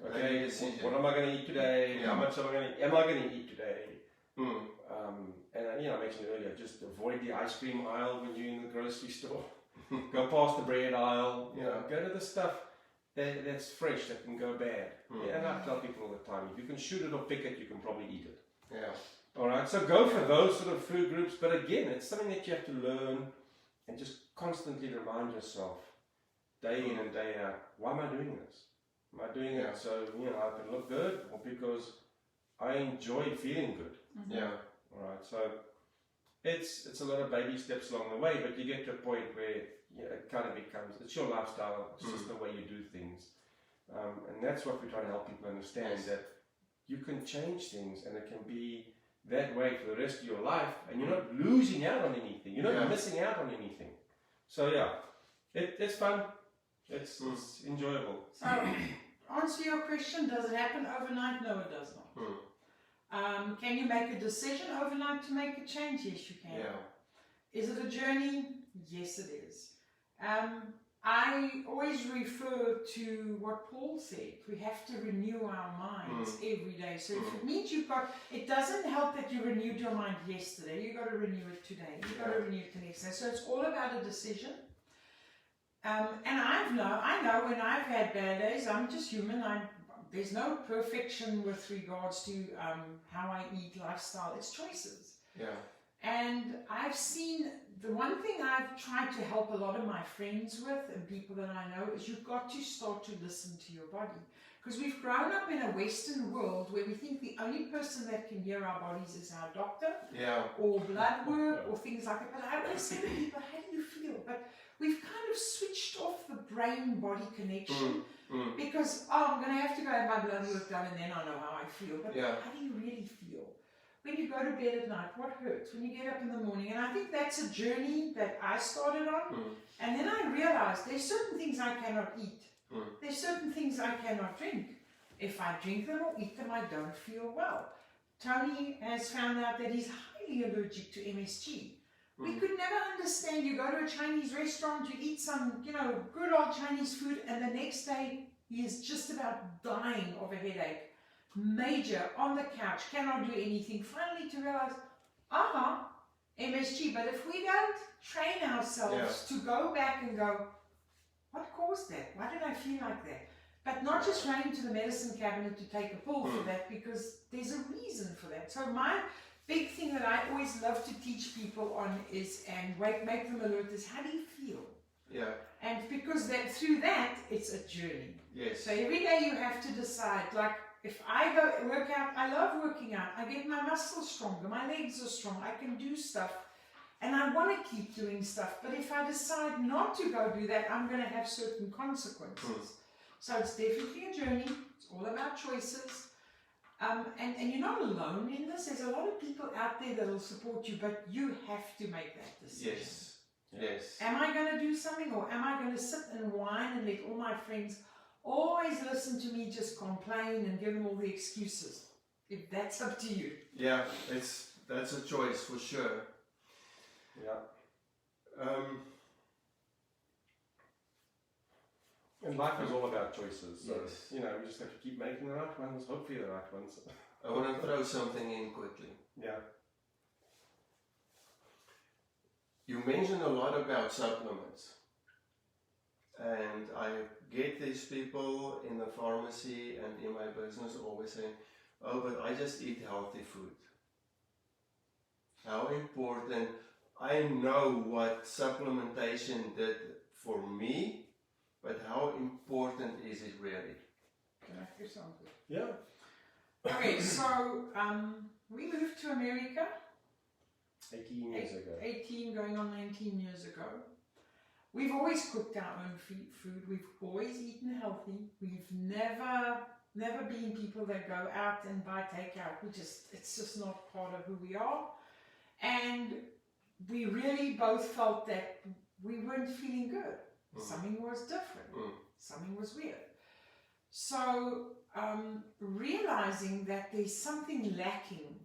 Okay, what am I going to eat today? How much am I going to eat today? And I mentioned earlier, just avoid the ice cream aisle when you're in the grocery store. Go past the bread aisle. Go to the stuff that's fresh, that can go bad. And I tell people all the time, if you can shoot it or pick it, you can probably eat it. All right, so go for those sort of food groups. But again, it's something that you have to learn and just constantly remind yourself, day in and day out, why am I doing this? Am I doing it so I can look good, or because I enjoy feeling good? All right, so it's a lot of baby steps along the way, but you get to a point where it kind of becomes, it's your lifestyle, it's just the way you do things. And that's what we're trying to help people understand, that you can change things and it can be that way for the rest of your life, and you're not losing out on anything, you're not missing out on anything. So it's fun, it's enjoyable. So, answer your question, does it happen overnight? No, it does not. Can you make a decision overnight to make a change? Yes, you can. Is it a journey? Yes, it is. I always refer to what Paul said. We have to renew our minds every day. So if it means it doesn't help that you renewed your mind yesterday. You've got to renew it today. You've got to renew it the next day. So it's all about a decision. And I know when I've had bad days, I'm just human. There's no perfection with regards to how I eat, lifestyle. It's choices. And I've seen, the one thing I've tried to help a lot of my friends with and people that I know is you've got to start to listen to your body. Because we've grown up in a Western world where we think the only person that can hear our bodies is our doctor or blood work or things like that. But I always say to people, how do you feel? But we've kind of switched off the brain-body connection because, I'm going to have to go have my blood work done and then I know how I feel. But how do you really feel? When you go to bed at night, what hurts? When you get up in the morning? And I think that's a journey that I started on. And then I realized there's certain things I cannot eat. There's certain things I cannot drink. If I drink them or eat them, I don't feel well. Tony has found out that he's highly allergic to MSG. We could never understand, you go to a Chinese restaurant, you eat some, good old Chinese food, and the next day he is just about dying of a headache. Major, on the couch, cannot do anything. Finally to realize, MSG. But if we don't train ourselves to go back and go, what caused that? Why did I feel like that? But not just running to the medicine cabinet to take a pill for that, because there's a reason for that. So my big thing that I always love to teach people on is, and make them alert, is how do you feel? And because through that, it's a journey. So every day you have to decide, like, if I go work out, I love working out. I get my muscles stronger, my legs are strong, I can do stuff. And I want to keep doing stuff, but if I decide not to go do that, I'm going to have certain consequences. So it's definitely a journey. It's all about choices. And you're not alone in this. There's a lot of people out there that will support you, but you have to make that decision. Yes. Yes. Am I going to do something, or am I going to sit and whine and let all my friends always listen to me just complain and give them all the excuses? If that's up to you. Yeah, that's a choice for sure. Yeah. And life is all about choices. So, Yes. you know, we just have to keep making the right ones, hopefully the right ones. I want to throw something in quickly. Yeah. You mentioned a lot about supplements. And I get these people in the pharmacy and in my business always saying, oh, but I just eat healthy food. How important, I know what supplementation did for me, but how important is it really? Can I hear something? Yeah. Okay, so we moved to America 18 years ago. 18 going on 19 years ago. We've always cooked our own food. We've always eaten healthy. We've never been people that go out and buy takeout. It's just not part of who we are. And we really both felt that we weren't feeling good. Something was different. Something was weird. So realizing that there's something lacking,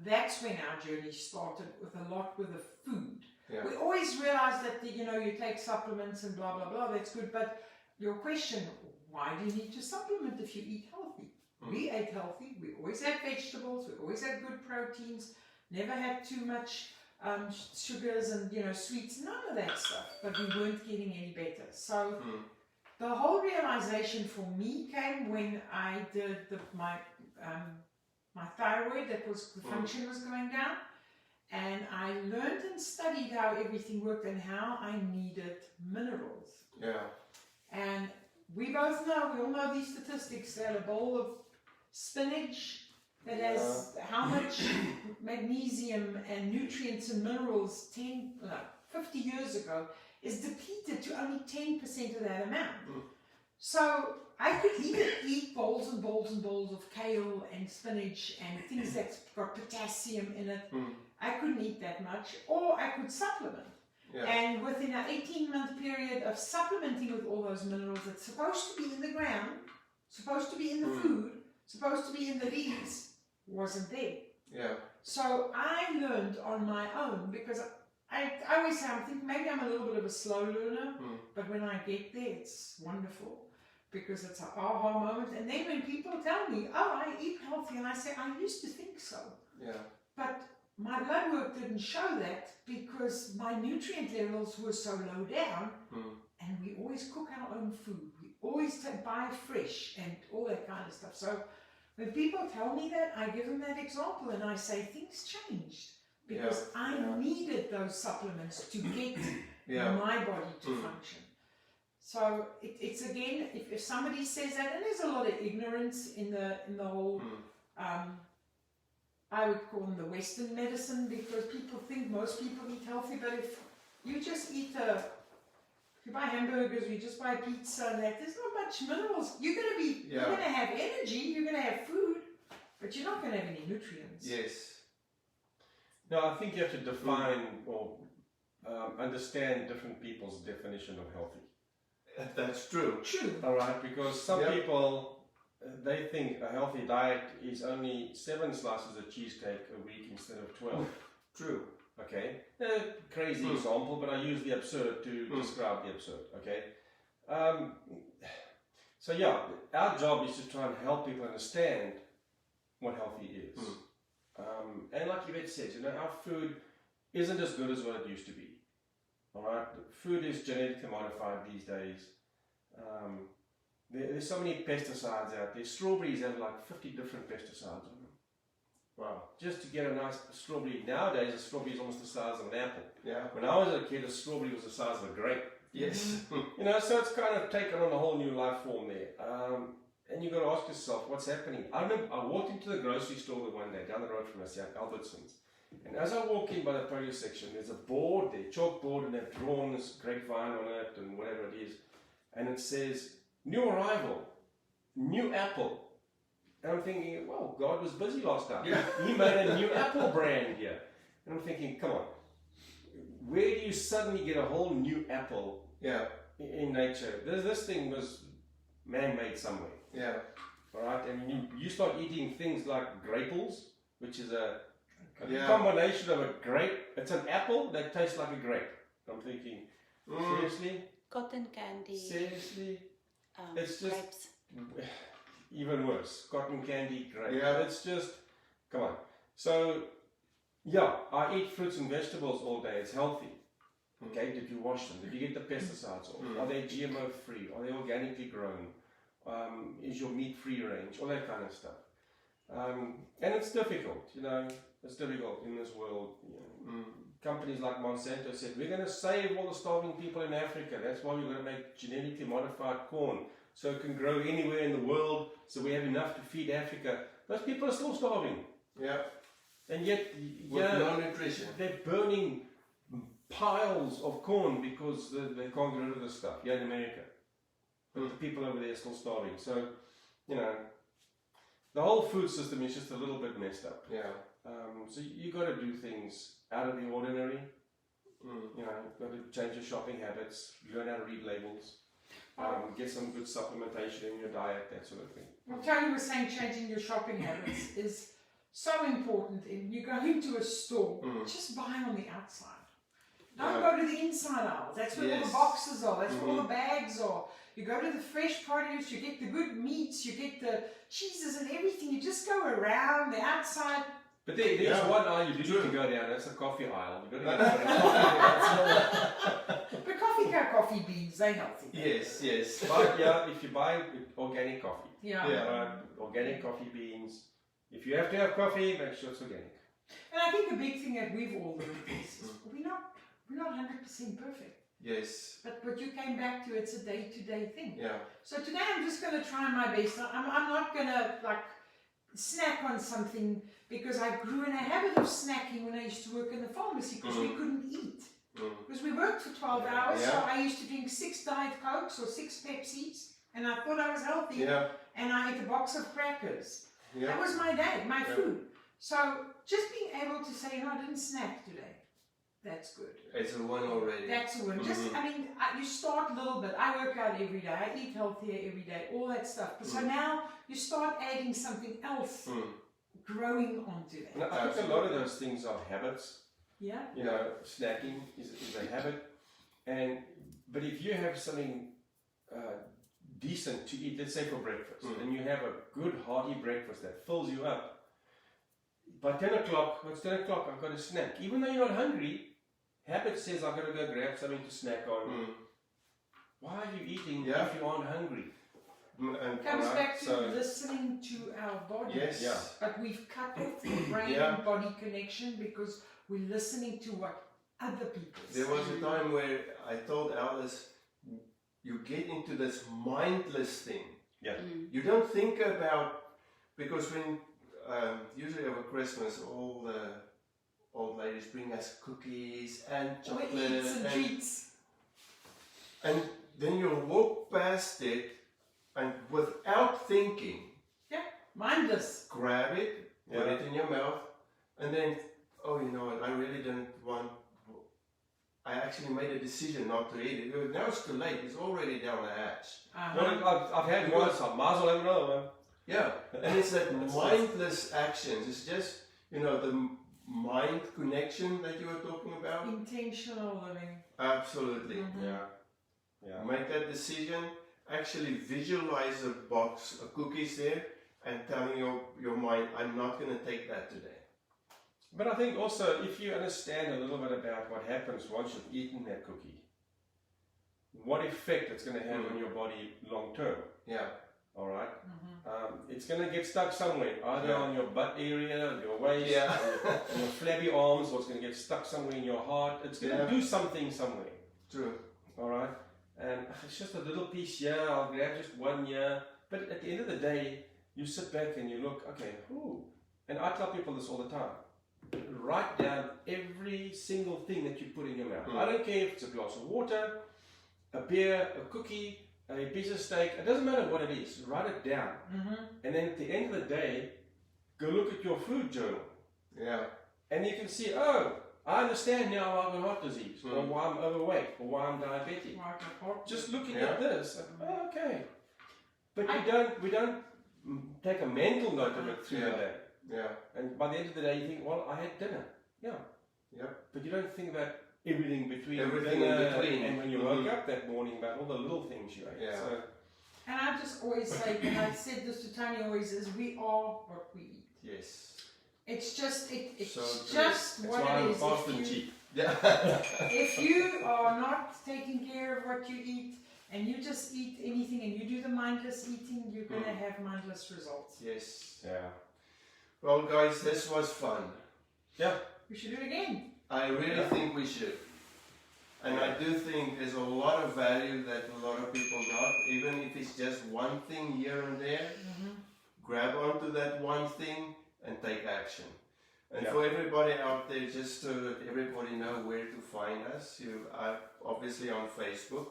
that's when our journey started with the food. Yeah. We always realized that you take supplements and blah blah blah, that's good, but your question, why do you need to supplement if you eat healthy? We ate healthy, we always had vegetables, we always had good proteins, never had too much sugars and sweets, none of that stuff, but we weren't getting any better. So the whole realization for me came when I did my thyroid, the function was going down, and I learned and studied how everything worked and how I needed minerals. Yeah. And we all know these statistics, that a bowl of spinach that has how much magnesium and nutrients and minerals 50 years ago is depleted to only 10% of that amount. So I could either eat bowls and bowls and bowls of kale and spinach and things that's got potassium in it. I couldn't eat that much, or I could supplement. Yeah. And within an 18-month period of supplementing with all those minerals that's supposed to be in the ground, supposed to be in the food, supposed to be in the leaves, wasn't there. Yeah. So I learned on my own, because I always say, I think maybe I'm a little bit of a slow learner, but when I get there, it's wonderful, because it's an aha moment. And then when people tell me, oh, I eat healthy, and I say, I used to think so. Yeah. But my blood work didn't show that, because my nutrient levels were so low down, and we always cook our own food. We always buy fresh and all that kind of stuff. So when people tell me that, I give them that example and I say things changed, because I needed those supplements to get my body to function. So it's again, if somebody says that, and there's a lot of ignorance in the whole, I would call them the Western medicine, because people think most people eat healthy, but if you just eat if you buy hamburgers, you just buy pizza and that, there's not much minerals. You're gonna have energy, you're gonna have food, but you're not gonna have any nutrients. Yes. No, I think you have to define or understand different people's definition of healthy. That's true. True. All right, because some people, they think a healthy diet is only 7 slices of cheesecake a week instead of 12. True. Okay, crazy example, but I use the absurd to describe the absurd. Okay, so yeah, our job is to try and help people understand what healthy is. And like Yvette says, our food isn't as good as what it used to be. All right, food is genetically modified these days. There's so many pesticides out there. Strawberries have like 50 different pesticides on them. Wow. Just to get a nice strawberry. Nowadays, a strawberry is almost the size of an apple. Yeah. When I was a kid, a strawberry was the size of a grape. Yes. So it's kind of taken on a whole new life form there. And you've got to ask yourself, what's happening? I remember I walked into the grocery store one day down the road from us here at Albertsons, And as I walk in by the produce section, there's a board there, chalkboard, and they've drawn this grapevine on it and whatever it is. And it says, new arrival, new apple. And I'm thinking, well, God was busy last time. Yeah. He made a new apple brand here. And I'm thinking, come on, where do you suddenly get a whole new apple in nature? This thing was man-made somewhere. Yeah. All right, and you start eating things like grapes, which is a Yeah. combination of a grape. It's an apple that tastes like a grape. I'm thinking, seriously? Cotton candy. Seriously? It's just grapes. even worse. Cotton candy, grape. Yeah. It's just, come on. So, yeah, I eat fruits and vegetables all day. It's healthy. Okay, did you wash them? Did you get the pesticides off? Are they GMO free? Are they organically grown? Is your meat free range? All that kind of stuff. And it's difficult, you know. It's difficult in this world. You know. Companies like Monsanto said, we're going to save all the starving people in Africa. That's why we're going to make genetically modified corn so it can grow anywhere in the world so we have enough to feed Africa. Those people are still starving. Yeah. And yet, With no nutrition. they're burning piles of corn because they can't get rid of this stuff here in America. But the people over there are still starving. So, you know, the whole food system is just a little bit messed up. Yeah. So you got to do things out of the ordinary. You know, got to change your shopping habits, learn how to read labels, get some good supplementation in your diet, that sort of thing. Well, Tony was saying changing your shopping habits is so important. If you go into a store, just buy on the outside. Don't go to the inside aisle. That's where all the boxes are. That's where all the bags are. You go to the fresh produce, you get the good meats, you get the cheeses and everything. You just go around the outside. But there's one aisle you do need to go down. That's a coffee aisle. You've got to get a coffee. But coffee beans, they're healthy. Yes. But yeah, if you buy organic coffee, Yeah. organic coffee beans. If you have to have coffee, make sure it's organic. And I think the big thing that we've all learned is we're not 100% perfect. Yes. But you came back to it's a day-to-day thing. Yeah. So today I'm just going to try my best. I'm not going to like snack on something because I grew in a habit of snacking when I used to work in the pharmacy because we couldn't eat. Because we worked for 12 hours, so I used to drink 6 Diet Cokes or 6 Pepsis, and I thought I was healthy. Yeah. And I ate a box of crackers. Yeah. That was my day, my food. So just being able to say, no, I didn't snack today. That's good. It's a win already. That's a win. Just, you start a little bit. I work out every day. I eat healthier every day. All that stuff. But so now you start adding something else, growing onto that. And I think a lot of those things are habits. Yeah. You know, snacking is a habit. But if you have something decent to eat, let's say for breakfast, and you have a good hearty breakfast that fills you up, by 10 o'clock, it's 10 o'clock, I've got a snack. Even though you're not hungry, habit says I've got to go grab something to snack on. Why are you eating if you aren't hungry? It comes back to listening to our body. Yes. Yeah. But we've cut off the brain and body connection because we're listening to what other people say. There was a time where I told Alice, you get into this mindless thing. Yeah. You don't think about, because when usually over Christmas all the old ladies bring us cookies and chocolate and treats. And then you'll walk past it and without thinking, mindless, grab it, put it in your mouth, and then, oh, you know what, I really didn't want, I actually made a decision not to eat it. Now it's too late, it's already down the hatch. Well, I've had one, so I might as well have another one. Yeah, and it's that mindless actions. It's just, you know, the mind connection that you were talking about. Intentional living. Absolutely. Yeah. Make that decision. Actually visualize a box of cookies there and telling your mind, I'm not going to take that today. But I think also, if you understand a little bit about what happens once you've eaten that cookie, what effect it's going to have on your body long term. Yeah. All right. It's going to get stuck somewhere, either on your butt area, your waist, on your flabby arms, or it's going to get stuck somewhere in your heart. It's going to do something somewhere. True. All right. And it's just a little piece here. I'll grab just one here. But at the end of the day, you sit back and you look. Okay. And I tell people this all the time. write down every single thing that you put in your mouth. I don't care if it's a glass of water, a beer, a cookie, a piece of steak. It doesn't matter what it is. Write it down. And then at the end of the day, go look at your food journal. Yeah. And you can see, oh, I understand now why I'm heart disease, or why I'm overweight, or why I'm diabetic. Just looking at this, oh, okay. But we don't take a mental note of it through the day. Yeah. And by the end of the day, you think, well, I had dinner. Yeah. But you don't think about everything between Everything dinner in between. and when you woke up that morning, about all the little things you ate. Yeah. So, And I just always say, and I've said this to Tony always, is we are what we eat. Yes. It's just, it's So just that's what why it I'm is. fast and cheap. Yeah. If you are not taking care of what you eat, and you just eat anything, and you do the mindless eating, you're going to have mindless results. Yes. Yeah. Well, guys, this was fun. Yeah. We should do it again. I really think we should. And I do think there's a lot of value that a lot of people got, even if it's just one thing here and there. Grab onto that one thing and take action. And for everybody out there, just so that everybody know where to find us, you are obviously on Facebook.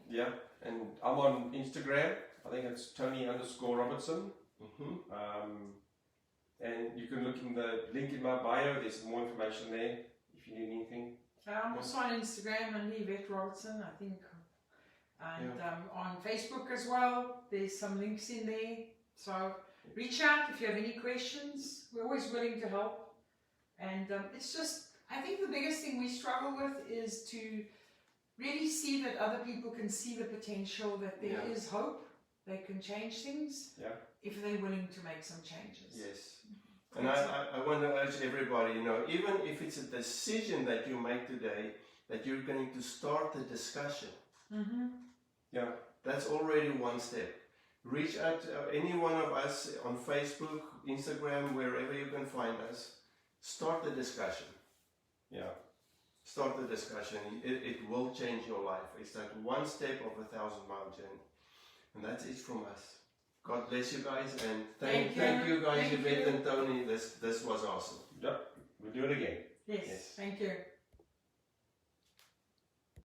Yeah. And I'm on Instagram. I think it's Tony_Robertson. And you can look in the link in my bio. There's more information there if you need anything. I'm also on Instagram and Yvette Robertson, I think. And on Facebook as well. There's some links in there. So reach out if you have any questions. We're always willing to help. And it's just, I think the biggest thing we struggle with is to really see that other people can see the potential, that there is hope. They can change things if they're willing to make some changes. Yes. And I want to urge everybody, you know, even if it's a decision that you make today, that you're going to start the discussion. Yeah, that's already one step. Reach out to any one of us on Facebook, Instagram, wherever you can find us. Start the discussion. Yeah. Start the discussion. It will change your life. It's that one step of a 1,000-mile journey. And that's it from us. God bless you guys, and thank you guys, Yvette and Tony. This was awesome. Yep, we'll do it again. Yes. Thank you.